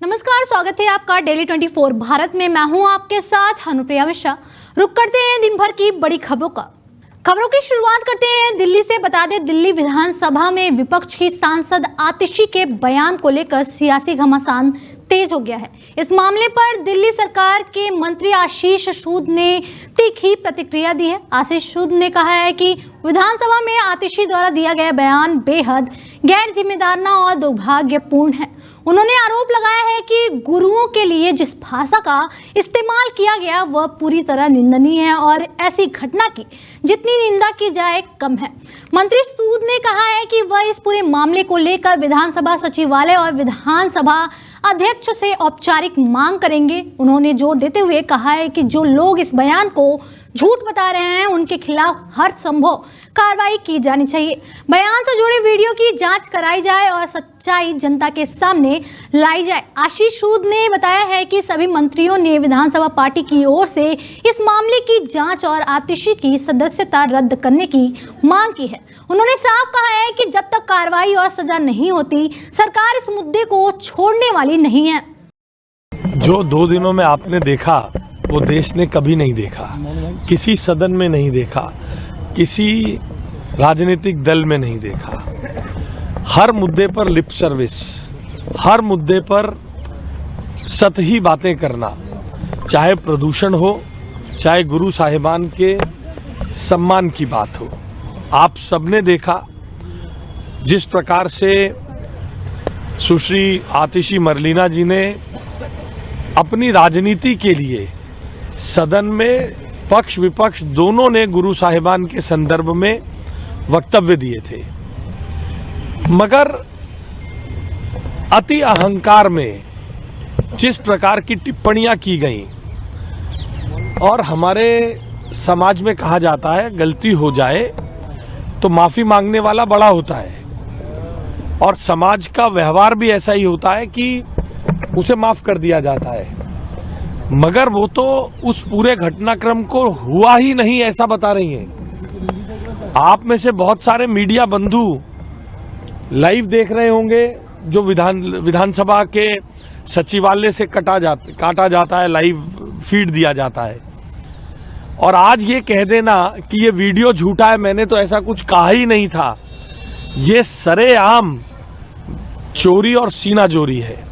नमस्कार, स्वागत है आपका डेली 24 भारत में। मैं हूं आपके साथ अनुप्रिया मिश्रा। रुक करते हैं दिन भर की बड़ी खबरों की शुरुआत करते हैं दिल्ली से। बता दें, दिल्ली विधानसभा में विपक्ष की सांसद आतिशी के बयान को लेकर सियासी घमासान तेज हो गया है। इस मामले पर दिल्ली सरकार के मंत्री आशीष सूद ने तीखी प्रतिक्रिया दी है। आशीष सूद ने कहा है कि विधानसभा में आतिशी द्वारा दिया गया बयान बेहद गैर जिम्मेदाराना और दुर्भाग्यपूर्ण है। उन्होंने आरोप लगाया है कि गुरुओं के लिए जिस भाषा का इस्तेमाल किया गया वह पूरी तरह निंदनीय है और ऐसी घटना की जितनी निंदा की जाए कम है। मंत्री सूद ने कहा है कि वह इस पूरे मामले को लेकर विधानसभा सचिवालय और विधानसभा अध्यक्ष से औपचारिक मांग करेंगे। उन्होंने जोर देते हुए कहा है कि जो लोग इस बयान को झूठ बता रहे हैं उनके खिलाफ हर संभव कार्रवाई की जानी चाहिए। बयान से जुड़े वीडियो की जांच कराई जाए और सच्चाई जनता के सामने लाई जाए। आशीष सूद ने बताया है कि सभी मंत्रियों ने विधानसभा पार्टी की ओर से इस मामले की जांच और आतिशी की सदस्यता रद्द करने की मांग की है। उन्होंने साफ कहा है कि जब तक कार्रवाई और सजा नहीं होती सरकार इस मुद्दे को छोड़ने वाली नहीं है। जो 2 दिनों में आपने देखा वो देश ने कभी नहीं देखा, किसी सदन में नहीं देखा, किसी राजनीतिक दल में नहीं देखा। हर मुद्दे पर लिप सर्विस, हर मुद्दे पर सतही बातें करना, चाहे प्रदूषण हो, चाहे गुरु साहिबान के सम्मान की बात हो। आप सबने देखा जिस प्रकार से सुश्री आतिशी मरलीना जी ने अपनी राजनीति के लिए सदन में पक्ष विपक्ष दोनों ने गुरु साहिबान के संदर्भ में वक्तव्य दिए थे, मगर अति अहंकार में जिस प्रकार की टिप्पणियां की गईं और हमारे समाज में कहा जाता है गलती हो जाए तो माफी मांगने वाला बड़ा होता है और समाज का व्यवहार भी ऐसा ही होता है कि उसे माफ कर दिया जाता है, मगर वो तो उस पूरे घटनाक्रम को हुआ ही नहीं ऐसा बता रही हैं। आप में से बहुत सारे मीडिया बंधु लाइव देख रहे होंगे जो विधानसभा के सचिवालय से काटा जाता है, लाइव फीड दिया जाता है। और आज ये कह देना कि ये वीडियो झूठा है, मैंने तो ऐसा कुछ कहा ही नहीं था, ये सरेआम चोरी और सीनाजोरी है।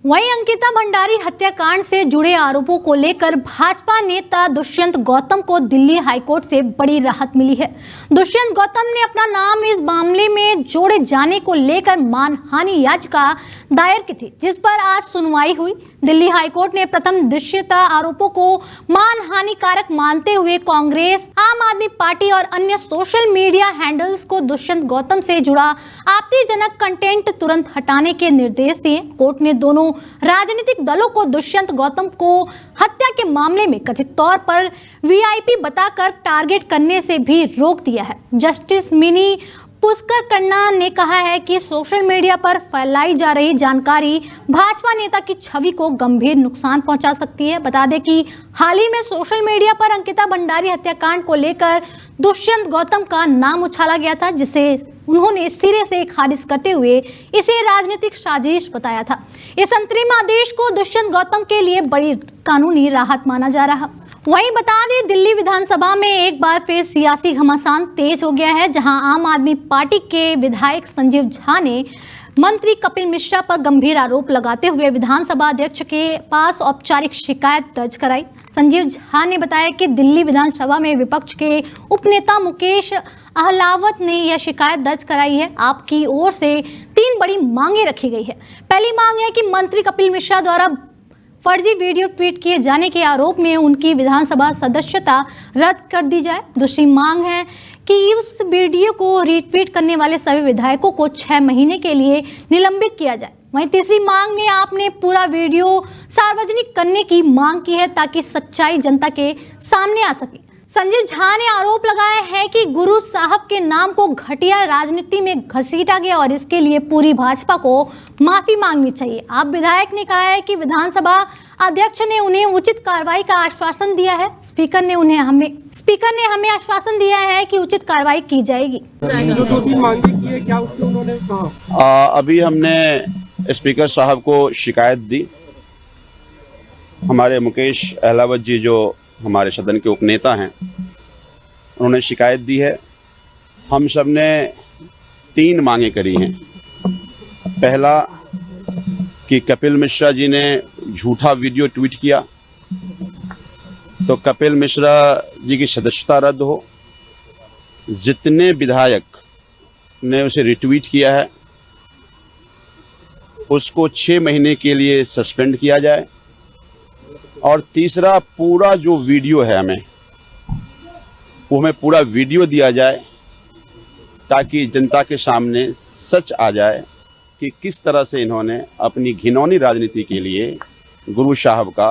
वहीं अंकिता भंडारी हत्याकांड से जुड़े आरोपों को लेकर भाजपा नेता दुष्यंत गौतम को दिल्ली हाईकोर्ट से बड़ी राहत मिली है। दुष्यंत गौतम ने अपना नाम इस मामले में जोड़े जाने को लेकर मानहानि याचिका दायर की थी, जिस पर आज सुनवाई हुई। दिल्ली हाईकोर्ट ने प्रथम दृश्यता आरोपों को मानहानिकारक मानते हुए कांग्रेस, आम आदमी पार्टी और अन्य सोशल मीडिया हैंडल्स को दुष्यंत गौतम से जुड़ा आपत्तिजनक कंटेंट तुरंत हटाने के निर्देश दिए। कोर्ट ने दोनों राजनीतिक दलों को दुष्यंत गौतम को हत्या के मामले में कथित तौर पर वीआईपी बताकर टारगेट करने से भी रोक दिया है। जस्टिस मिनी पुष्कर कन्ना ने कहा है कि सोशल मीडिया पर फैलाई जा रही जानकारी भाजपा नेता की छवि को गंभीर नुकसान पहुंचा सकती है। बता दें कि हाल ही में सोशल मीडिया पर अंकिता भंडारी हत्याकांड को लेकर दुष्यंत गौतम का नाम उछाला गया था, जिसे उन्होंने सिरे से खारिज करते हुए इसे राजनीतिक साजिश बताया था। इस अंतरिम आदेश को दुष्यंत गौतम के लिए बड़ी कानूनी राहत माना जा रहा। वहीं बता दें, दिल्ली विधानसभा में एक बार फिर सियासी घमासान तेज हो गया है, जहां आम आदमी पार्टी के विधायक संजीव झा ने मंत्री कपिल मिश्रा पर गंभीर आरोप लगाते हुए विधानसभा अध्यक्ष के पास औपचारिक शिकायत दर्ज कराई। संजीव झा ने बताया कि दिल्ली विधानसभा में विपक्ष के उपनेता मुकेश अहलावत ने यह शिकायत दर्ज कराई है। आपकी ओर से 3 बड़ी मांगे रखी गई है। पहली मांग है कि मंत्री कपिल मिश्रा द्वारा फर्जी वीडियो ट्वीट किए जाने के आरोप में उनकी विधानसभा सदस्यता रद्द कर दी जाए। दूसरी मांग है कि उस वीडियो को रीट्वीट करने वाले सभी विधायकों को 6 महीने के लिए निलंबित किया जाए। वहीं तीसरी मांग में आपने पूरा वीडियो सार्वजनिक करने की मांग की है ताकि सच्चाई जनता के सामने आ सके। संजीव झा ने आरोप लगाया है कि गुरु साहब के नाम को घटिया राजनीति में घसीटा गया और इसके लिए पूरी भाजपा को माफी मांगनी चाहिए। आप विधायक ने कहा है कि विधानसभा अध्यक्ष ने उन्हें उचित कार्रवाई का आश्वासन दिया है। स्पीकर ने हमें आश्वासन दिया है कि उचित कार्रवाई की जाएगी। जो 2-3 मांगे की है, क्या उसको उन्होंने कहा? अभी हमने स्पीकर साहब को शिकायत दी। हमारे मुकेश अहलावत जी जो हमारे सदन के उपनेता हैं, उन्होंने शिकायत दी है। हम सब ने 3 मांगे करी हैं। पहला कि कपिल मिश्रा जी ने झूठा वीडियो ट्वीट किया, तो कपिल मिश्रा जी की सदस्यता रद्द हो। जितने विधायक ने उसे रिट्वीट किया है उसको 6 महीने के लिए सस्पेंड किया जाए। और तीसरा, पूरा जो वीडियो है वो हमें पूरा वीडियो दिया जाए ताकि जनता के सामने सच आ जाए कि किस तरह से इन्होंने अपनी घिनौनी राजनीति के लिए गुरु साहब का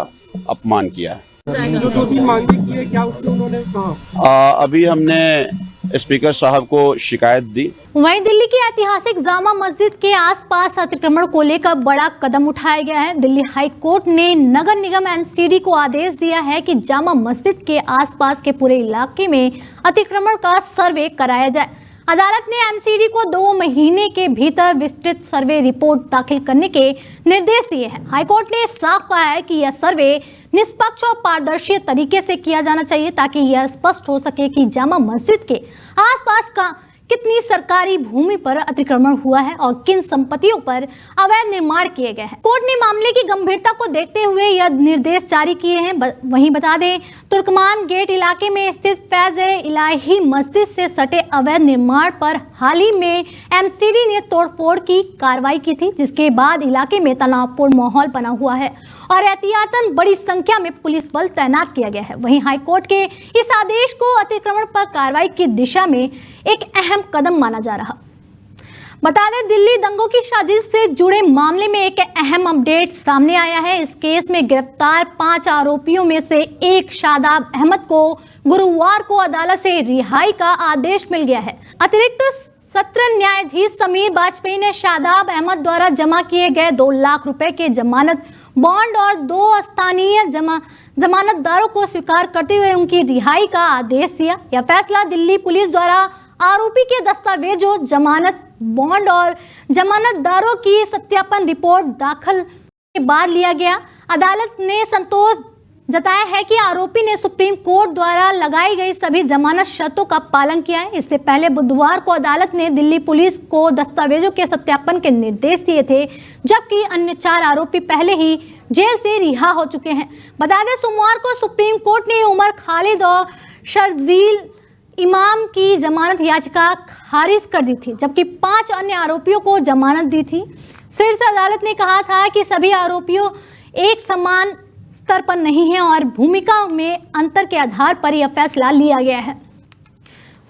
अपमान किया है। जो 2-3 मांगे की है, क्या उसमें उन्होंने कहा? अभी हमने स्पीकर साहब को शिकायत दी। वहीं दिल्ली की ऐतिहासिक जामा मस्जिद के आसपास अतिक्रमण को लेकर बड़ा कदम उठाया गया है। दिल्ली हाई कोर्ट ने नगर निगम एमसीडी को आदेश दिया है कि जामा मस्जिद के आसपास के पूरे इलाके में अतिक्रमण का सर्वे कराया जाए। अदालत ने एमसीडी को 2 महीने के भीतर विस्तृत सर्वे रिपोर्ट दाखिल करने के निर्देश दिए हैं। हाईकोर्ट ने साफ कहा है कि यह सर्वे निष्पक्ष और पारदर्शी तरीके से किया जाना चाहिए ताकि यह स्पष्ट हो सके कि जामा मस्जिद के आसपास का कितनी सरकारी भूमि पर अतिक्रमण हुआ है और किन संपत्तियों पर अवैध निर्माण किए गए हैं। कोर्ट ने मामले की गंभीरता को देखते हुए यह निर्देश जारी किए हैं। वहीं बता दें, तुर्कमान गेट इलाके में स्थित फैज़-ए-इलाही मस्जिद से सटे अवैध निर्माण पर हाल ही में एमसीडी ने तोड़फोड़ की कार्रवाई की थी, जिसके बाद इलाके में तनावपूर्ण माहौल बना हुआ है और एहतियातन बड़ी संख्या में पुलिस बल तैनात किया गया है। वहीं हाईकोर्ट के इस आदेश को अतिक्रमण पर कार्रवाई की दिशा में एक अहम कदम माना जा रहा। बता दें, दिल्ली दंगों की साजिश से जुड़े मामले में एक अहम अपडेट सामने आया है। इस केस में गिरफ्तार 5 आरोपियों में से एक शादाब अहमद को गुरुवार को अदालत से रिहाई का आदेश मिल गया है। अतिरिक्त सत्र न्यायाधीश समीर बाजपेयी ने शादाब अहमद द्वारा जमा किए गए 2 लाख रुपए के जमानत बॉन्ड और 2 स्थानीय जमानतदारों को स्वीकार करते हुए उनकी रिहाई का आदेश दिया। यह फैसला दिल्ली पुलिस द्वारा आरोपी के दस्तावेजों, जमानत बॉन्ड और जमानतदारों की सत्यापन रिपोर्ट दाखिल के बाद लिया गया। अदालत ने संतोष जताया है कि आरोपी ने सुप्रीम कोर्ट द्वारा लगाई गई सभी जमानत शर्तों का पालन किया है। इससे पहले बुधवार को अदालत ने दिल्ली पुलिस को दस्तावेजों के सत्यापन के निर्देश दिए थे, जबकि अन्य 4 आरोपी पहले ही जेल से रिहा हो चुके हैं। बता दें, सोमवार को सुप्रीम कोर्ट ने उमर खालिद और शर्जील इमाम की जमानत याचिका खारिज कर दी थी, जबकि 5 अन्य आरोपियों को जमानत दी थी। शीर्ष अदालत ने कहा था कि सभी आरोपियों एक समान स्तर पर नहीं है और भूमिका में अंतर के आधार पर यह फैसला लिया गया है।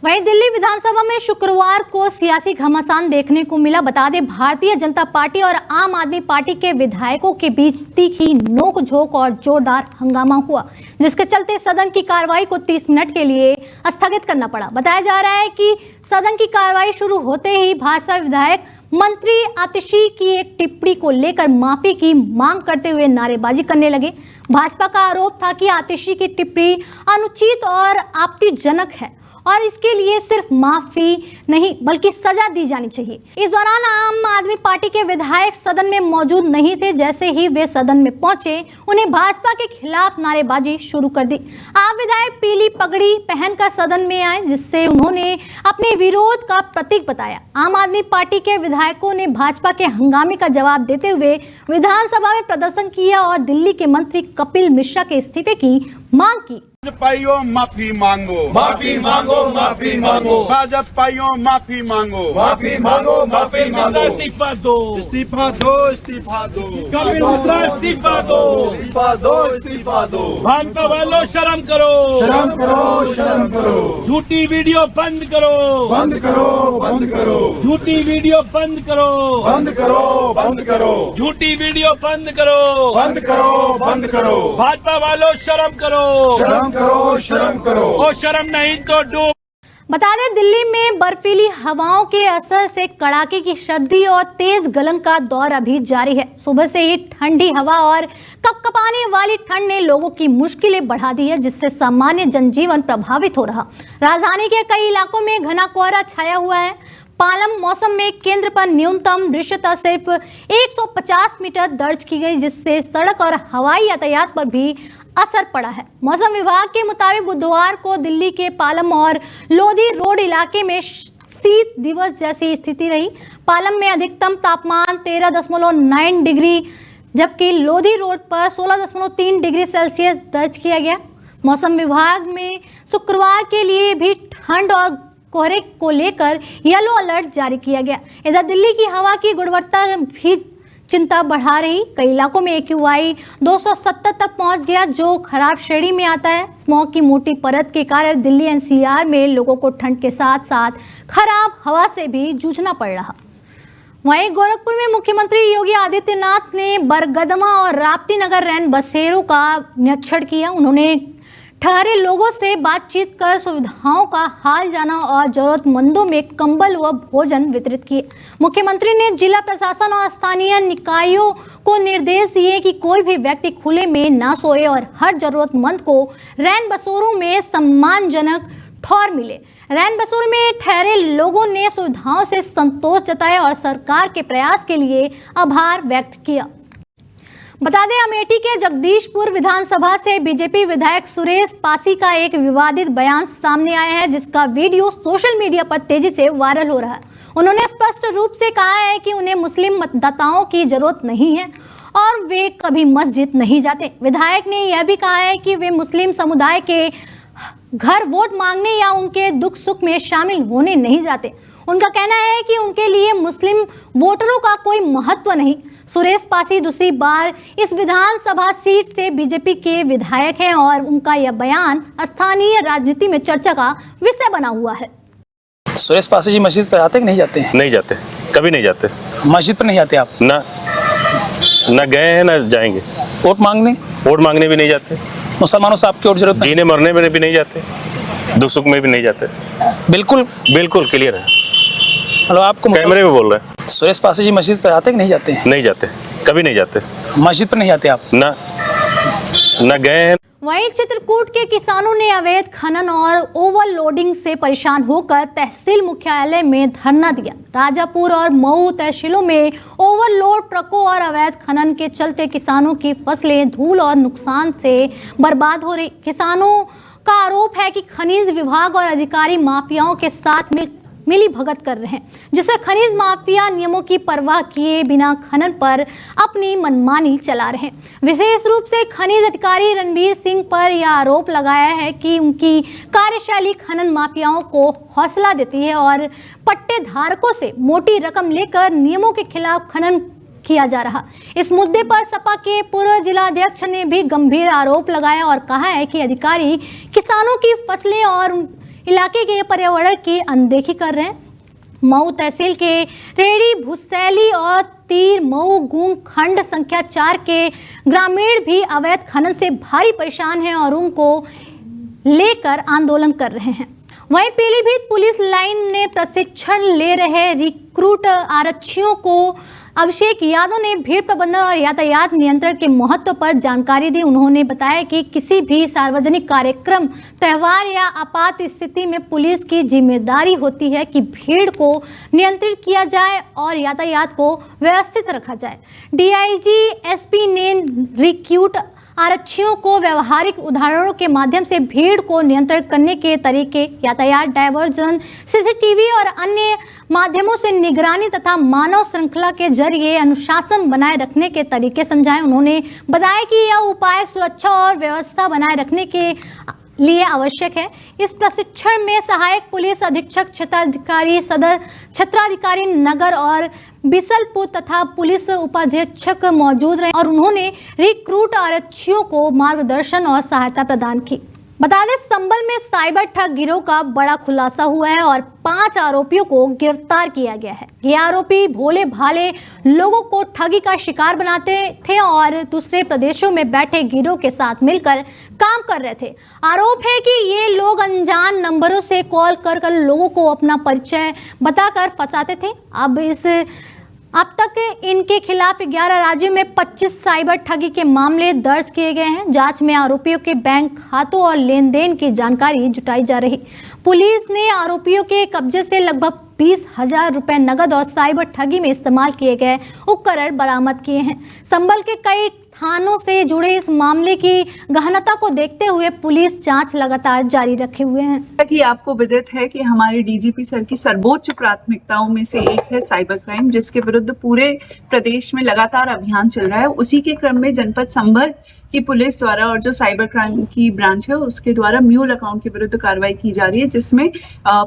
वहीं दिल्ली विधानसभा में शुक्रवार को सियासी घमासान देखने को मिला। बता दें, भारतीय जनता पार्टी और आम आदमी पार्टी के विधायकों के बीच तीखी नोकझोंक और जोरदार हंगामा हुआ, जिसके चलते सदन की कार्रवाई को 30 मिनट के लिए स्थगित करना पड़ा। बताया जा रहा है कि सदन की कार्रवाई शुरू होते ही भाजपा विधायक मंत्री आतिशी की एक टिप्पणी को लेकर माफी की मांग करते हुए नारेबाजी करने लगे। भाजपा का आरोप था कि आतिशी की टिप्पणी अनुचित और आपत्तिजनक है और इसके लिए सिर्फ माफी नहीं बल्कि सजा दी जानी चाहिए। इस दौरान आम आदमी पार्टी के विधायक सदन में मौजूद नहीं थे। जैसे ही वे सदन में पहुंचे, उन्हें भाजपा के खिलाफ नारेबाजी शुरू कर दी। आप विधायक पीली पगड़ी पहनकर सदन में आए, जिससे उन्होंने अपने विरोध का प्रतीक बताया। आम आदमी पार्टी के विधायकों ने भाजपा के हंगामे का जवाब देते हुए विधानसभा में प्रदर्शन किया और दिल्ली के मंत्री कपिल मिश्रा के इस्तीफे की मांग की। भाजपाइयों माफी मांगो, माफी मांगो, माफी मांगो, भाजपाइयों माफी मांगो, माफी मांगो, माफी मांगो, इस्तीफा दो, इस्तीफा दो, इस्तीफा दो, कपिल मिश्रा इस्तीफा दो, इस्तीफा दो, इस्तीफा दो। भाजपा वालों शर्म करो, शर्म करो, शर्म करो, झूठी वीडियो बंद करो, बंद करो, बंद करो, झूठी वीडियो बंद करो, बंद करो, बंद करो, झूठी वीडियो बंद करो, बंद करो, बंद करो। भाजपा वालों शर्म करो, शर्म करो, शर्म करो, और शर्म नहीं तो डूब। बता दें, दिल्ली में बर्फीली हवाओं के असर से कड़ाके की सर्दी और तेज गलन का दौर अभी जारी है। सुबह से ही ठंडी हवा और कपकपाने वाली ठंड ने लोगों की मुश्किलें बढ़ा दी है, जिससे सामान्य जनजीवन प्रभावित हो रहा। राजधानी के कई इलाकों में घना कोहरा छाया हुआ है। पालम मौसम में केंद्र पर न्यूनतम दृश्यता सिर्फ 150 मीटर दर्ज की गई, जिससे सड़क और हवाई यातायात पर भी असर पड़ा है। मौसम विभाग के मुताबिक बुधवार को दिल्ली के पालम और लोधी रोड इलाके में शीत दिवस जैसी स्थिति रही। पालम में अधिकतम तापमान 13.9 डिग्री जबकि लोधी रोड पर 16.3 डिग्री सेल्सियस दर्ज किया गया। मौसम विभाग में शुक्रवार के लिए भी ठंड और कोहरे को लेकर येलो अलर्ट जारी किया गया। इधर दिल्ली की हवा की गुणवत्ता भी चिंता बढ़ा रही। कई इलाकों में AQI 270 तक पहुंच गया, जो खराब श्रेणी में आता है। स्मॉग की मोटी परत के कारण दिल्ली NCR में लोगों को ठंड के साथ साथ खराब हवा से भी जूझना पड़ रहा। वहीं गोरखपुर में मुख्यमंत्री योगी आदित्यनाथ ने बरगदमा और राप्ती नगर रैन बसेरों का निरीक्षण किया। उन्होंने ठहरे लोगों से बातचीत कर सुविधाओं का हाल जाना और जरूरतमंदों में कंबल व भोजन वितरित किए। मुख्यमंत्री ने जिला प्रशासन और स्थानीय निकायों को निर्देश दिए कि कोई भी व्यक्ति खुले में ना सोए और हर जरूरतमंद को रैन बसेरों में सम्मानजनक ठौर मिले। रैन बसेरों में ठहरे लोगों ने सुविधाओं से संतोष जताया और सरकार के प्रयास के लिए आभार व्यक्त किया। बता दें, अमेठी के जगदीशपुर विधानसभा से बीजेपी विधायक सुरेश पासी का एक विवादित बयान सामने आया है, जिसका वीडियो सोशल मीडिया पर तेजी से वायरल हो रहा है। उन्होंने स्पष्ट रूप से कहा है कि उन्हें मुस्लिम मतदाताओं की जरूरत नहीं है और वे कभी मस्जिद नहीं जाते। विधायक ने यह भी कहा है कि वे मुस्लिम समुदाय के घर वोट मांगने या उनके दुख सुख में शामिल होने नहीं जाते। उनका कहना है कि उनके लिए मुस्लिम वोटरों का कोई महत्व नहीं। सुरेश पासी दूसरी बार इस विधानसभा सीट से बीजेपी के विधायक हैं और उनका यह बयान स्थानीय राजनीति में चर्चा का विषय बना हुआ है। सुरेश पासी जी मस्जिद पर आते कि नहीं जाते हैं? नहीं जाते, कभी नहीं जाते। मस्जिद पर नहीं आते आप? ना गए हैं ना जाएंगे। वोट मांगने भी नहीं जाते। मुसलमानों से आपकी और जरूरत नहीं? जीने मरने में भी नहीं जाते, दुख सुख में भी नहीं जाते। बिल्कुल क्लियर है। मतलब आपको कैमरे में बोल रहे हैं। सुरेश पासी जी मस्जिद पर आते कि नहीं जाते हैं? नहीं जाते, कभी नहीं जाते। मस्जिद पर नहीं आते आप? ना गए हैं। वहीं चित्रकूट के किसानों ने अवैध खनन और ओवरलोडिंग से परेशान होकर तहसील मुख्यालय में धरना दिया। राजापुर और मऊ तहसीलों में ओवरलोड ट्रकों और अवैध खनन के चलते किसानों की फसलें धूल और नुकसान से बर्बाद हो रही। किसानों का आरोप है कि खनिज विभाग और अधिकारी माफियाओं के साथ मिली भगत कर रहे हैं, जिससे खनिज माफिया नियमों की परवाह किए बिना खनन पर अपनी मनमानी चला रहे हैं। विशेष रूप से खनिज अधिकारी रणबीर सिंह पर यह आरोप लगाया है कि उनकी कार्यशैली खनन माफियाओं को हौसला देती है और पट्टे धारकों से मोटी रकम लेकर नियमों के खिलाफ खनन किया जा रहा। इस मुद्दे पर सपा के पूर्व जिलाध्यक्ष ने भी गंभीर आरोप लगाया और कहा है कि अधिकारी किसानों की फसलें और इलाके के पर्यावरण की अनदेखी कर रहे हैं। मऊ तहसील के रेड़ी भुसैली और तीर मऊ गूंग खंड संख्या 4 के ग्रामीण भी अवैध खनन से भारी परेशान हैं और उनको लेकर आंदोलन कर रहे हैं। वहीं पीलीभीत पुलिस लाइन ने प्रशिक्षण ले रहे रिक्रूट आरक्षियों को अभिषेक यादव ने भीड़ प्रबंधन और यातायात नियंत्रण के महत्व पर जानकारी दी। उन्होंने बताया कि किसी भी सार्वजनिक कार्यक्रम, त्योहार या आपात स्थिति में पुलिस की जिम्मेदारी होती है कि भीड़ को नियंत्रित किया जाए और यातायात को व्यवस्थित रखा जाए। DIG SP ने रिक्रूट आरक्षियों को व्यवहारिक उदाहरणों के माध्यम से भीड़ को नियंत्रित करने के तरीके, यातायात डायवर्जन, CCTV और अन्य माध्यमों से निगरानी तथा मानव श्रृंखला के जरिए अनुशासन बनाए रखने के तरीके समझाए। उन्होंने बताया कि यह उपाय सुरक्षा और व्यवस्था बनाए रखने के लिए आवश्यक है। इस प्रशिक्षण में सहायक पुलिस अधीक्षक, क्षेत्राधिकारी, सदर क्षेत्राधिकारी नगर और बिसलपुर तथा पुलिस उपाधीक्षक मौजूद रहे और उन्होंने रिक्रूट आरक्षियों को मार्गदर्शन और सहायता प्रदान की। बता दें, संभल में साइबर ठग गिरोह का बड़ा खुलासा हुआ है और 5 आरोपियों को गिरफ्तार किया गया है। ये आरोपी भोले भाले लोगों को ठगी का शिकार बनाते थे और दूसरे प्रदेशों में बैठे गिरोह के साथ मिलकर काम कर रहे थे। आरोप है कि ये लोग अनजान नंबरों से कॉल कर लोगों को अपना परिचय बताकर फंसाते थे। अब तक इनके खिलाफ 11 राज्यों में 25 साइबर ठगी के मामले दर्ज किए गए हैं। जांच में आरोपियों के बैंक खातों और लेन देन की जानकारी जुटाई जा रही। पुलिस ने आरोपियों के कब्जे से लगभग 20,000 रुपए नगद और साइबर ठगी में इस्तेमाल किए गए उपकरण बरामद किए हैं। संभल के कई थानों से जुड़े इस मामले की गहनता को देखते हुए पुलिस जांच लगातार जारी रखे हुए है। कि आपको विदित है कि हमारे डीजीपी सर की सर्वोच्च प्राथमिकताओं में से एक है साइबर क्राइम, जिसके विरुद्ध पूरे प्रदेश में लगातार अभियान चल रहा है। उसी के क्रम में जनपद संभल की पुलिस द्वारा और जो साइबर क्राइम की ब्रांच है उसके द्वारा म्यूल अकाउंट के विरुद्ध कार्रवाई की जा रही है, जिसमें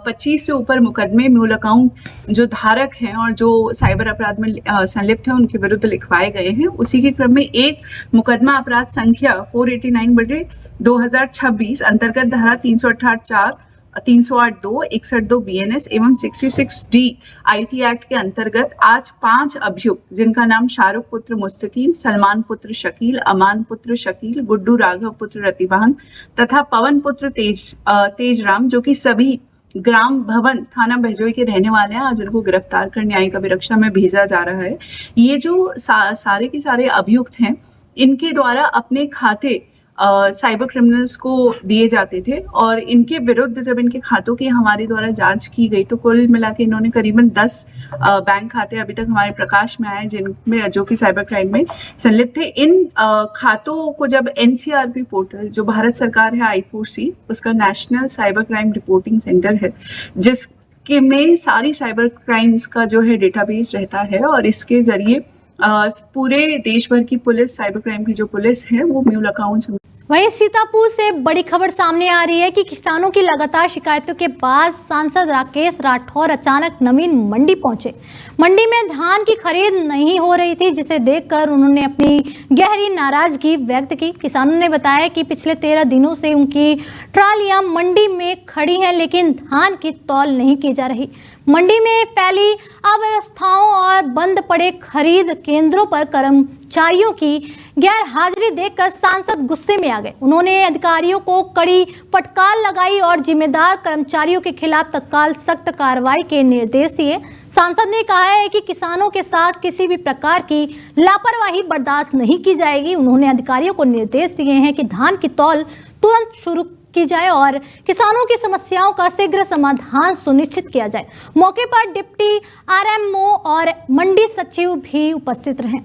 25 से ऊपर मुकदमे म्यूल अकाउंट जो धारक हैं और जो साइबर अपराध में संलिप्त हैं उनके विरुद्ध लिखवाए गए हैं। उसी के क्रम में एक मुकदमा अपराध संख्या 489/2026 अंतर्गत धारा 368(4), 308(2), 61(2) BNS एवं 66D IT एक्ट के अंतर्गत आज 5 अभियुक्त, जिनका नाम शाहरुख पुत्र मुस्तकीम, सलमान पुत्र शकील, अमान पुत्र शकील, गुड्डू राघव पुत्र रतिभान तथा पवन पुत्र तेजराम, जो कि सभी ग्राम भवन थाना बहजोई के रहने वाले हैं, आज उनको गिरफ्तार कर न्यायिक अभिरक्षा में भेजा जा रहा है। ये जो सारे के सारे अभियुक्त हैं, इनके द्वारा अपने खाते साइबर क्रिमिनल्स को दिए जाते थे और इनके विरुद्ध जब इनके खातों की हमारे द्वारा जांच की गई तो कुल मिला के इन्होंने करीबन 10 बैंक खाते अभी तक हमारे प्रकाश में आए, जिनमें जो कि साइबर क्राइम में संलिप्त थे। इन खातों को जब NCRP पोर्टल, जो भारत सरकार है I4C, उसका national cyber crime reporting centre है, जिसके में सारी साइबर क्राइम्स का जो है डेटाबेस रहता है और इसके जरिए पूरे देश भर की पुलिस, साइबर क्राइम की जो पुलिस है वो म्यूल अकाउंट्स। वहीं सीतापुर से बड़ी खबर सामने आ रही है कि किसानों की लगातार शिकायतों के बाद सांसद राकेश राठौर अचानक नवीन मंडी पहुंचे। मंडी में धान की खरीद नहीं हो रही थी, जिसे देखकर उन्होंने अपनी गहरी नाराजगी व्यक्त की। किसानों ने बताया कि पिछले 13 दिनों से उनकी ट्रालियां मंडी में खड़ी हैं, लेकिन धान की तौल नहीं की जा रही। मंडी में फैली अव्यवस्थाओं और बंद पड़े खरीद केंद्रों पर कर्मचारियों की गैर हाजिरी देखकर सांसद गुस्से में आ गए। उन्होंने अधिकारियों को कड़ी फटकार लगाई और जिम्मेदार कर्मचारियों के खिलाफ तत्काल सख्त कार्रवाई के निर्देश दिए। सांसद ने कहा है कि किसानों के साथ किसी भी प्रकार की लापरवाही बर्दाश्त नहीं की जाएगी। उन्होंने अधिकारियों को निर्देश दिए हैं कि धान की तौल तुरंत शुरू की जाए और किसानों की समस्याओं का शीघ्र समाधान सुनिश्चित किया जाए। मौके पर डिप्टी RMO और मंडी सचिव भी उपस्थित रहे।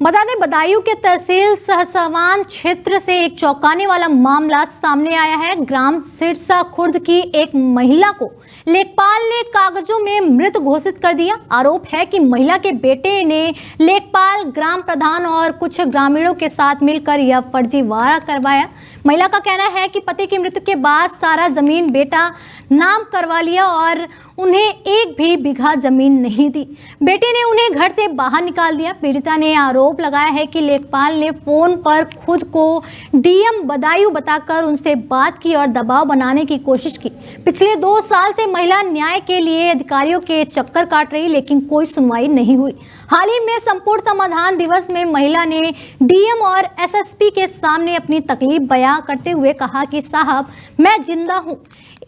बता दें, बदायूं के तहसील सहसवान क्षेत्र से एक चौंकाने वाला मामला सामने आया है। ग्राम सिरसा खुर्द की एक महिला को लेखपाल ने कागजों में मृत घोषित कर दिया। आरोप है कि महिला के बेटे ने लेखपाल, ग्राम प्रधान और कुछ ग्रामीणों के साथ मिलकर यह फर्जीवाड़ा करवाया। महिला का कहना है कि पति की मृत्यु के बाद सारा जमीन बेटा नाम करवा लिया और उन्हें एक भी बीघा जमीन नहीं दी। बेटे ने उन्हें घर से बाहर निकाल दिया। पीड़िता ने आरोप लगाया है कि लेखपाल ने फोन पर खुद को DM बदायूं बताकर उनसे बात की और दबाव बनाने की कोशिश की। पिछले 2 साल से महिला न्याय के लिए अधिकारियों के चक्कर काट रही, लेकिन कोई सुनवाई नहीं हुई। हाल ही में संपूर्ण समाधान दिवस में महिला ने DM और SSP के सामने अपनी तकलीफ बयां करते हुए कहा कि साहब, मैं जिंदा हूं।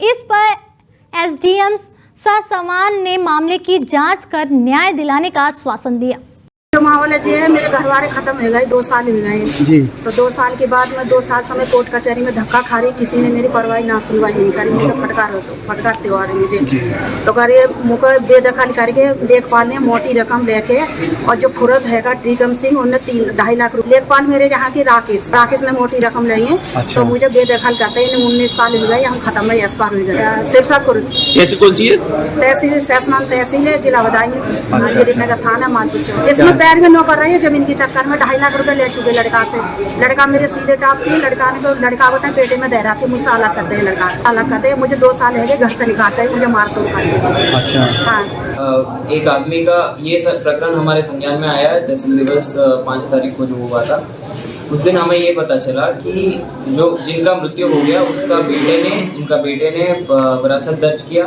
इस पर SDM सहसवान ने मामले की जांच कर न्याय दिलाने का आश्वासन दिया। जो मामला जी है, मेरे घर वाले खत्म हो गए, 2 साल हो गए जी। तो 2 साल के बाद मैं 2 साल समय कोर्ट कचहरी में धक्का खा रही, किसी ने मेरी परवाही ना सुनवाई नहीं करी। मुझे फटकारते हुआ मुझे तो करे मुझे बेदखल करके लेखपाल ने मोटी रकम लेके और जो खुरद हैगा टीकम सिंह, उन्हें 2.5 लाख रुपए, लेखपाल मेरे यहाँ के राकेश ने मोटी रकम ली है। तो मुझे बेदखल करते हैं। 19 साल हो गए, हम खत्म है, SPAR हो गया। सिरसा खुर्द तहसील सहसवान तहसील है, जिला बदायूं, नगर थाना मालपुर चौक। इसमें पैर में नौकर रही है, जमीन के चक्कर में 2.5 लाख रुपए ले चुके लड़का से। लड़का मेरे सीधे टाप थी, लड़का ने तो लड़का बताए पेटे में दे रहा के मुझसे अलग करते हैं। लड़का अलग करते हैं, मुझे 2 साल है घर से निकालते हैं, मुझे मार तोड़ करके। अच्छा हाँ। एक आदमी का ये प्रकरण हमारे संज्ञान में आया है। तहसील दिवस 5 तारीख को जो हुआ था, उस दिन हमें ये पता चला कि जो जिनका मृत्यु हो गया उनका बेटे ने विरासत दर्ज किया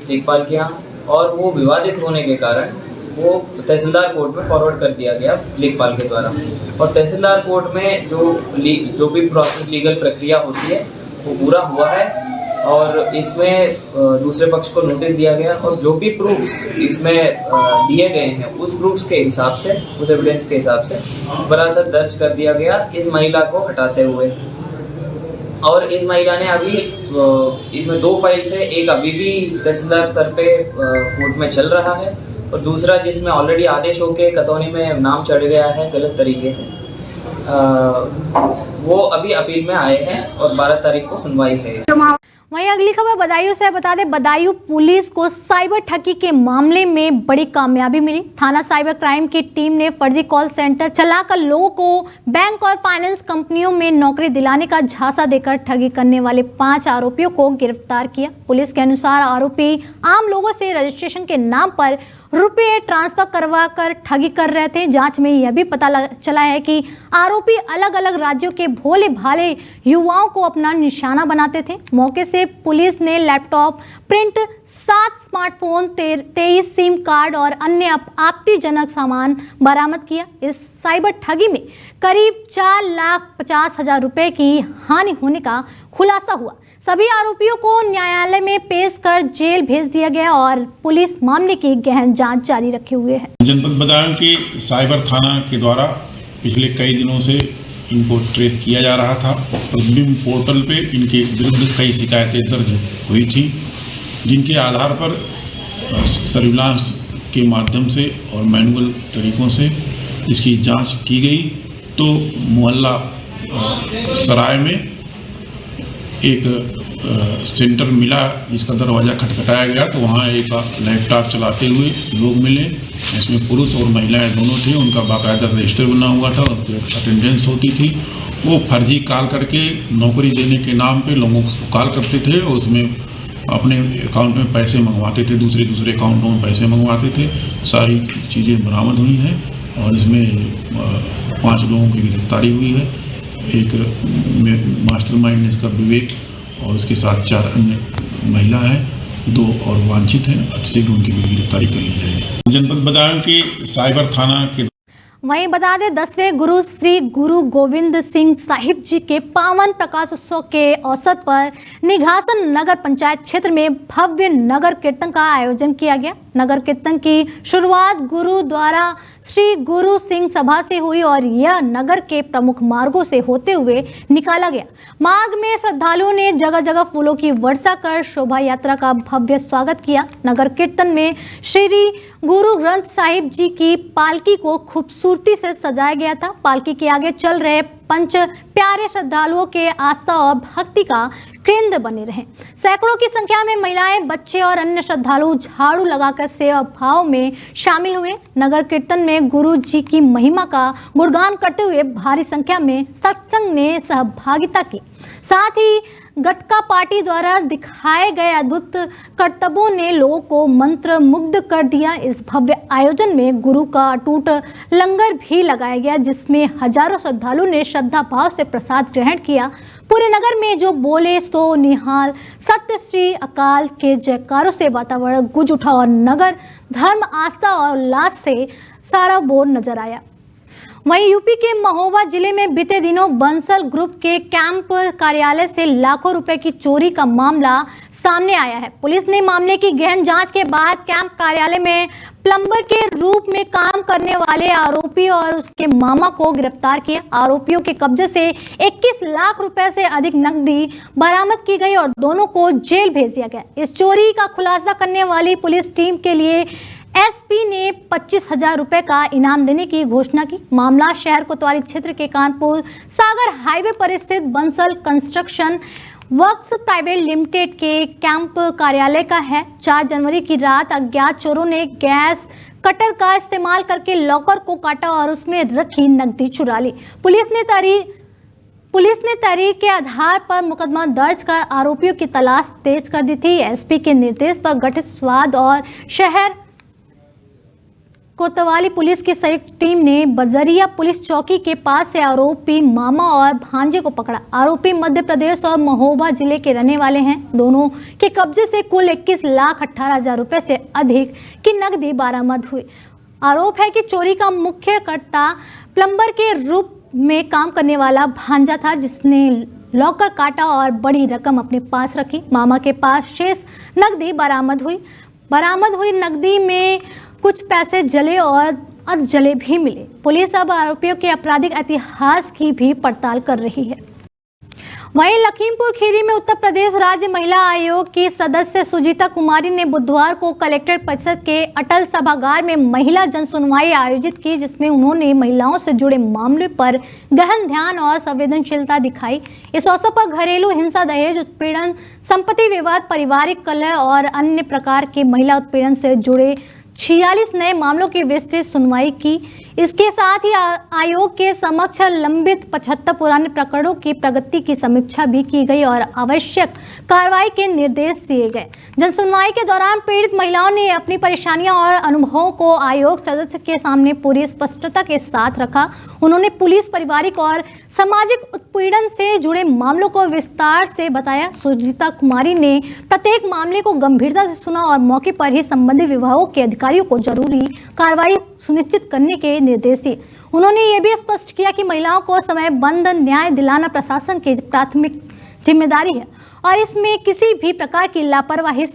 लेखपाल के यहाँ, और वो विवादित होने के कारण वो तहसीलदार कोर्ट में फॉरवर्ड कर दिया गया लेखपाल के द्वारा। और तहसीलदार कोर्ट में जो भी प्रोसेस लीगल प्रक्रिया होती है वो पूरा हुआ है और इसमें दूसरे पक्ष को नोटिस दिया गया और जो भी प्रूफ्स इसमें दिए गए हैं उस प्रूफ्स के हिसाब से, उस एविडेंस के हिसाब से विरासत दर्ज कर दिया गया इस महिला को हटाते हुए। और इस महिला ने अभी इसमें 2 फाइल्स है, एक अभी भी तहसीलदार स्तर पे कोर्ट में चल रहा है और दूसरा जिसमें ऑलरेडी आदेश होके खतौनी में नाम चढ़ गया है गलत तरीके से, वो अभी अपील में आए हैं और 12 तारीख को सुनवाई है। वहीं अगली खबर बदायूं से बता दें, बदायूं पुलिस को साइबर ठगी के मामले में बड़ी कामयाबी मिली। थाना साइबर क्राइम की टीम ने फर्जी कॉल सेंटर चलाकर लोगों को बैंक और फाइनेंस कंपनियों में नौकरी दिलाने का झांसा देकर ठगी करने वाले 5 आरोपियों को गिरफ्तार किया। पुलिस के अनुसार आरोपी आम लोगों से रजिस्ट्रेशन के नाम पर रुपये ट्रांसफर करवा कर ठगी कर रहे थे। जांच में यह भी पता चला है कि आरोपी अलग अलग राज्यों के भोले भाले युवाओं को अपना निशाना बनाते थे। मौके से पुलिस ने laptop, print, 7 smartphone, 23 SIM card और अन्य आपत्तिजनक सामान बरामद किया। इस साइबर ठगी में करीब 4,50,000 रुपए की हानि होने का खुलासा हुआ। सभी आरोपियों को न्यायालय में पेश कर जेल भेज दिया गया और पुलिस मामले की गहन जांच जारी रखे हुए है। जनपद बदायूं के साइबर थाना के द्वारा पिछले कई दिनों से इनको ट्रेस किया जा रहा था। प्रतिबिंब पोर्टल पे इनके विरुद्ध कई शिकायतें दर्ज हुई थी, जिनके आधार पर सर्विलांस के माध्यम से और मैनुअल तरीकों से इसकी जांच की गई तो मोहल्ला सराय में एक सेंटर मिला जिसका दरवाज़ा खटखटाया गया तो वहाँ एक लैपटॉप चलाते हुए लोग मिले। इसमें पुरुष और महिलाएं दोनों थे। उनका बाकायदा रजिस्टर बना हुआ था, उन पर अटेंडेंस होती थी। वो फर्जी कॉल करके नौकरी देने के नाम पे लोगों को कॉल करते थे और उसमें अपने अकाउंट में पैसे मंगवाते थे, दूसरे अकाउंटों में पैसे मंगवाते थे। सारी चीज़ें बरामद हुई हैं और इसमें 5 लोगों की गिरफ्तारी हुई है। एक मास्टरमाइंड इसका विवेक और उसके साथ 4 अन्य महिला हैं, 2 और वांछित हैं। अतिशीघ्र उनकी भी गिरफ्तारी कर ली जाएगी। जनपद बदायूं के साइबर थाना के वहीं बता दें 10वें गुरु श्री गुरु गोविंद सिंह साहिब जी के पावन प्रकाश उत्सव के अवसर पर निघासन नगर पंचायत क्षेत्र में भव्य नगर कीर्तन का आयोजन किया गया। नगर कीर्तन की शुरुआत गुरु द्वारा श्री गुरु सिंह सभा से हुई और यह नगर के प्रमुख मार्गों से होते हुए निकाला गया। मार्ग में श्रद्धालुओं ने जगह जगह फूलों की वर्षा कर शोभा यात्रा का भव्य स्वागत किया। नगर कीर्तन में श्री गुरु ग्रंथ साहिब जी की पालकी को खूबसूरती से सजाया गया था। पालकी के आगे चल रहे पंच प्यारे श्रद्धालुओं के आस्था और भक्ति का केंद्र बने रहे। सैकड़ों की संख्या में महिलाएं, बच्चे और अन्य श्रद्धालु झाड़ू लगाकर सेवा भाव में शामिल हुए। नगर कीर्तन में गुरु जी की महिमा का गुणगान करते हुए भारी संख्या में सत्संग ने सहभागिता की। साथ ही गटका पार्टी द्वारा दिखाए गए अद्भुत करतबों ने लोगों को मंत्र मुग्ध कर दिया। इस भव्य आयोजन में गुरु का अटूट लंगर भी लगाया गया, जिसमें हजारों श्रद्धालुओं ने श्रद्धा भाव से प्रसाद ग्रहण किया। पूरे नगर में जो बोले सो निहाल, सत्य श्री अकाल के जयकारों से वातावरण गूंज उठा और नगर धर्म, आस्था और उल्लास से सारा बोर नजर आया। वहीं यूपी के महोबा जिले में बीते दिनों बंसल ग्रुप के कैंप कार्यालय से लाखों रुपए की चोरी का मामला सामने आया है। पुलिस ने मामले की गहन जांच के बाद कैंप कार्यालय में प्लम्बर के रूप में काम करने वाले आरोपी और उसके मामा को गिरफ्तार किया। आरोपियों के कब्जे से 21 लाख रुपए से अधिक नकदी बरामद की गई और दोनों को जेल भेज दिया गया। इस चोरी का खुलासा करने वाली पुलिस टीम के लिए एसपी ने 25,000 रुपए का इनाम देने की घोषणा की। मामला शहर कोतवाली क्षेत्र के कानपुर सागर हाईवे पर स्थित Bansal construction works private limited के कैंप कार्यालय का है। 4 जनवरी की रात अज्ञात चोरों ने गैस कटर का इस्तेमाल करके लॉकर को काटा और उसमें रखी नकदी चुरा ली। पुलिस ने तहरीर के आधार पर मुकदमा दर्ज कर आरोपियों की तलाश तेज कर दी थी। एसपी के निर्देश पर गठित स्वाद और शहर कोतवाली पुलिस की संयुक्त टीम ने बजरिया पुलिस चौकी के पास से आरोपी मामा और भांजे को पकड़ा। आरोपी मध्य प्रदेश और महोबा जिले के रहने वाले हैं। दोनों के कब्जे से कुल 21,18,000 रुपए से अधिक की नकदी बरामद हुई। आरोप है कि चोरी का मुख्य कर्ता प्लम्बर के रूप में काम करने वाला भांजा था, जिसने लॉकर काटा और बड़ी रकम अपने पास रखी। मामा के पास शेष नकदी बरामद हुई नकदी में कुछ पैसे जले और अर्ध जले भी मिले। पुलिस अब आरोपियों के आपराधिक इतिहास की भी पड़ताल कर रही है। वहीं लखीमपुर खीरी में उत्तर प्रदेश राज्य महिला आयोग की सदस्य सुजीता कुमारी ने बुधवार को कलेक्टर परिषद के अटल सभागार में महिला जन सुनवाई आयोजित की, जिसमें उन्होंने महिलाओं से जुड़े मामलों पर गहन ध्यान और संवेदनशीलता दिखाई। इस अवसर पर घरेलू हिंसा, दहेज उत्पीड़न, संपत्ति विवाद, पारिवारिक कलह और अन्य प्रकार के महिला उत्पीड़न से जुड़े 46 नए मामलों की विस्तृत सुनवाई की। इसके साथ ही आयोग के समक्ष लंबित 75 पुराने प्रकरणों की प्रगति की समीक्षा भी की गई और आवश्यक कार्रवाई के निर्देश दिए गए। जन सुनवाई के दौरान पीड़ित महिलाओं ने अपनी परेशानियां और अनुभवों को आयोग सदस्य के सामने पूरी स्पष्टता के साथ रखा। उन्होंने पुलिस, पारिवारिक और सामाजिक उत्पीड़न से जुड़े मामलों को विस्तार से बताया। सुजीता कुमारी ने प्रत्येक मामले को गंभीरता से सुना और मौके पर ही संबंधित विभागों के अधिकारियों को जरूरी कार्रवाई सुनिश्चित करने के निर्देश दिए। उन्होंने ये भी स्पष्ट किया कि महिलाओं को समयबद्ध न्याय दिलाना प्रशासन की प्राथमिक जिम्मेदारी है और इसमें किसी भी प्रकार की लापरवाही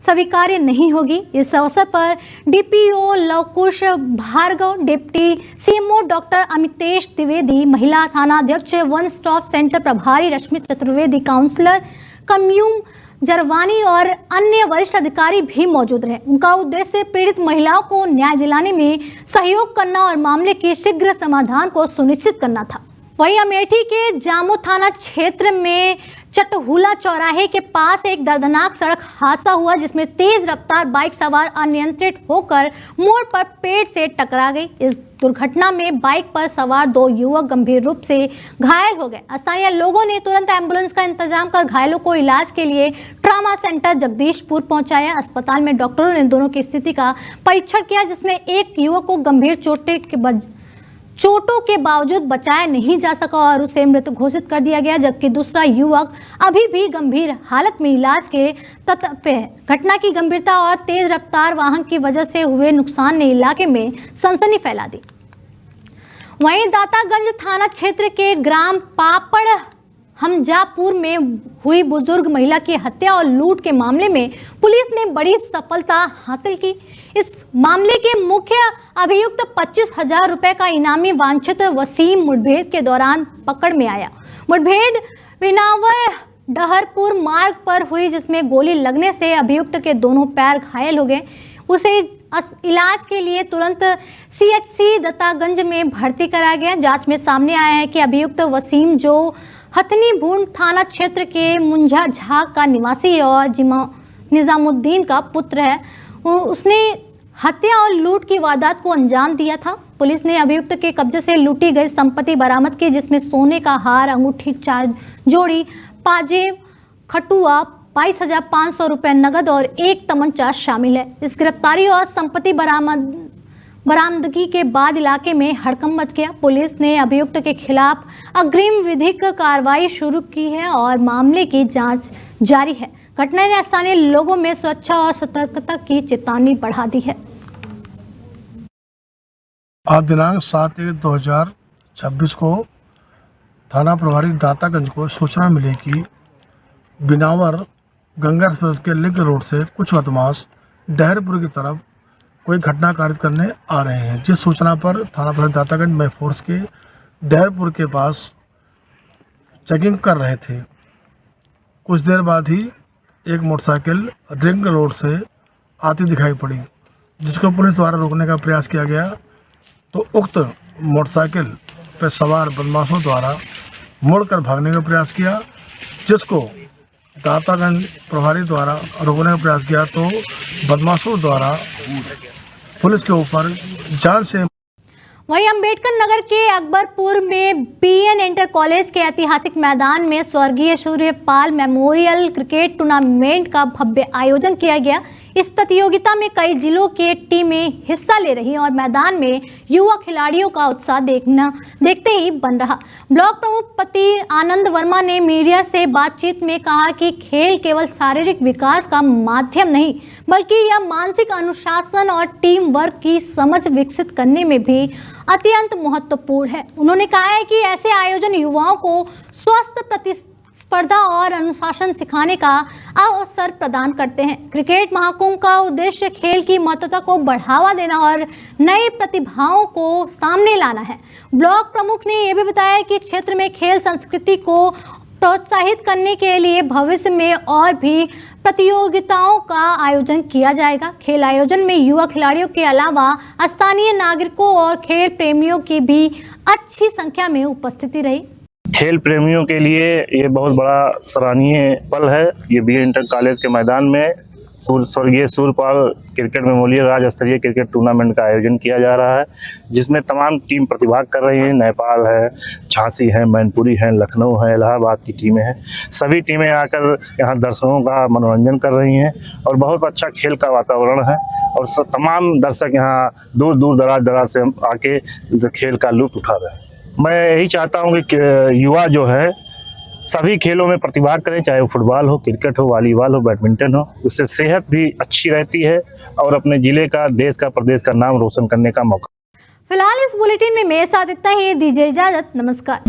स्वीकार्य नहीं होगी। इस अवसर पर DPO Lavkush Bhargava, deputy CMO doctor Amitesh Dwivedi, महिला थाना अध्यक्ष वन स्टॉप सेंटर प्रभारी रश्मि चतुर्वेदी, काउंसलर कम्यूम जरवानी और अन्य वरिष्ठ अधिकारी भी मौजूद रहे। उनका उद्देश्य पीड़ित महिलाओं को न्याय दिलाने में सहयोग करना और मामले के शीघ्र समाधान को सुनिश्चित करना था। वहीं अमेठी के जामो थाना क्षेत्र में चटहुला चौराहे के पास एक दर्दनाक सड़क हादसा हुआ, जिसमें तेज रफ्तार बाइक सवार अनियंत्रित होकर मोड़ पर पेड़ से टकरा गई। इस दुर्घटना में बाइक पर सवार 2 युवक गंभीर रूप से घायल हो गए। स्थानीय लोगों ने तुरंत एम्बुलेंस का इंतजाम कर घायलों को इलाज के लिए ट्रॉमा सेंटर जगदीशपुर पहुंचाया। अस्पताल में डॉक्टरों ने दोनों की स्थिति का परीक्षण किया, जिसमें एक युवक को गंभीर चोटों के बावजूद बचाया नहीं जा सका और उसे मृत घोषित कर दिया गया, जबकि दूसरा युवक अभी भी गंभीर हालत में इलाज के तत्पर है। घटना की गंभीरता और तेज रफ्तार वाहन की वजह से हुए नुकसान ने इलाके में सनसनी फैला दी। वहीं दातागंज थाना क्षेत्र के ग्राम पापड़ हमजापुर में हुई बुजुर्ग महिला की हत्या और लूट के मामले में पुलिस ने बड़ी सफलता हासिल की। इस मामले के मुख्य अभियुक्त 25,000 रुपए का इनामी वांछित वसीम मुठभेड़ के दौरान पकड़ में आया। मुठभेड़ बिनावर डहरपुर मार्ग पर हुई, जिसमें गोली लगने से अभियुक्त के दोनों पैर घायल हो गए। उसे इलाज के लिए तुरंत सीएचसी दत्तागंज में भर्ती कराया गया। जांच में सामने आया है कि अभियुक्त वसीम, जो हथनी भूंड थाना क्षेत्र के मुंझा झा का निवासी और निजामुद्दीन का पुत्र है, उसने हत्या और लूट की वारदात को अंजाम दिया था। पुलिस ने अभियुक्त के कब्जे से लूटी गई संपत्ति बरामद की, जिसमें सोने का हार, अंगूठी, 4 जोड़ी पाजेब, खटुआ, 22,500 रुपए नगद और एक तमंचा शामिल है। इस गिरफ्तारी और संपत्ति बरामदगी के बाद इलाके में हड़कंप मच गया। पुलिस ने अभियुक्त के खिलाफ अग्रिम विधिक कार्रवाई शुरू की है और मामले की जांच जारी है। घटना ने स्थानीय लोगों में सुरक्षा और सतर्कता की चेतावनी बढ़ा दी है। आज दिनांक 7/1/2026 को थाना प्रभारी दातागंज को सूचना मिली कि बिनावर गंगा एक्सप्रेस के लिंक रोड से कुछ बदमाश डहरपुर की तरफ कोई घटना कारित करने आ रहे हैं। जिस सूचना पर थाना प्रभारी दातागंज में फोर्स के डहरपुर के पास चेकिंग कर रहे थे। कुछ देर बाद ही एक मोटरसाइकिल रिंग रोड से आती दिखाई पड़ी, जिसको पुलिस द्वारा रोकने का प्रयास किया गया तो उक्त मोटरसाइकिल पर सवार बदमाशों द्वारा मुड़कर भागने का प्रयास किया, जिसको दातागंज प्रभारी द्वारा रोकने का प्रयास किया तो बदमाशों द्वारा पुलिस के ऊपर जान से। वहीं अंबेडकर नगर के अकबरपुर में बीएन इंटर कॉलेज के ऐतिहासिक मैदान में स्वर्गीय सूर्यपाल मेमोरियल क्रिकेट टूर्नामेंट का भव्य आयोजन किया गया। इस प्रतियोगिता में कई जिलों के टीमें हिस्सा ले रही और मैदान में युवा खिलाड़ियों का उत्साह देखते ही बन रहा। ब्लॉक प्रमुख पति आनंद वर्मा ने मीडिया से बातचीत में कहा कि खेल केवल शारीरिक विकास का माध्यम नहीं, बल्कि यह मानसिक अनुशासन और टीम वर्क की समझ विकसित करने में भी अत्यंत महत्वपूर्ण है। उन्होंने कहा है कि ऐसे आयोजन युवाओं को स्वस्थ प्रतिस्पर्धा और अनुशासन सिखाने का अवसर प्रदान करते हैं। क्रिकेट महाकुंभ का उद्देश्य खेल की महत्वता को बढ़ावा देना और नई प्रतिभाओं को सामने लाना है। ब्लॉक प्रमुख ने यह भी बताया कि क्षेत्र में खेल संस्कृति को प्रोत्साहित करने के लिए भविष्य में और भी प्रतियोगिताओं का आयोजन किया जाएगा। खेल आयोजन में युवा खिलाड़ियों के अलावा स्थानीय नागरिकों और खेल प्रेमियों की भी अच्छी संख्या में उपस्थिति रही। खेल प्रेमियों के लिए ये बहुत बड़ा सराहनीय पल है। ये बी इंटर कॉलेज के मैदान में स्वर्गीय सूर्यपाल क्रिकेट मेमोरियल राज्य स्तरीय क्रिकेट टूर्नामेंट का आयोजन किया जा रहा है, जिसमें तमाम टीम प्रतिभाग कर रही हैं। नेपाल है, झांसी है, मैनपुरी है, लखनऊ है, इलाहाबाद की टीमें हैं। सभी टीमें आकर यहाँ दर्शकों का मनोरंजन कर रही हैं और बहुत अच्छा खेल का वातावरण है और तमाम दर्शक यहाँ दूर दूर दराज से आके खेल का लुत्फ उठा रहे हैं। मैं यही चाहता हूँ कि युवा जो है सभी खेलों में प्रतिभाग करें, चाहे वो फुटबॉल हो, क्रिकेट हो, वॉलीबॉल हो, बैडमिंटन हो। उससे सेहत भी अच्छी रहती है और अपने जिले का, देश का, प्रदेश का नाम रोशन करने का मौका। फिलहाल इस बुलेटिन में मेरे साथ इतना ही। दीजिए इजाजत। नमस्कार।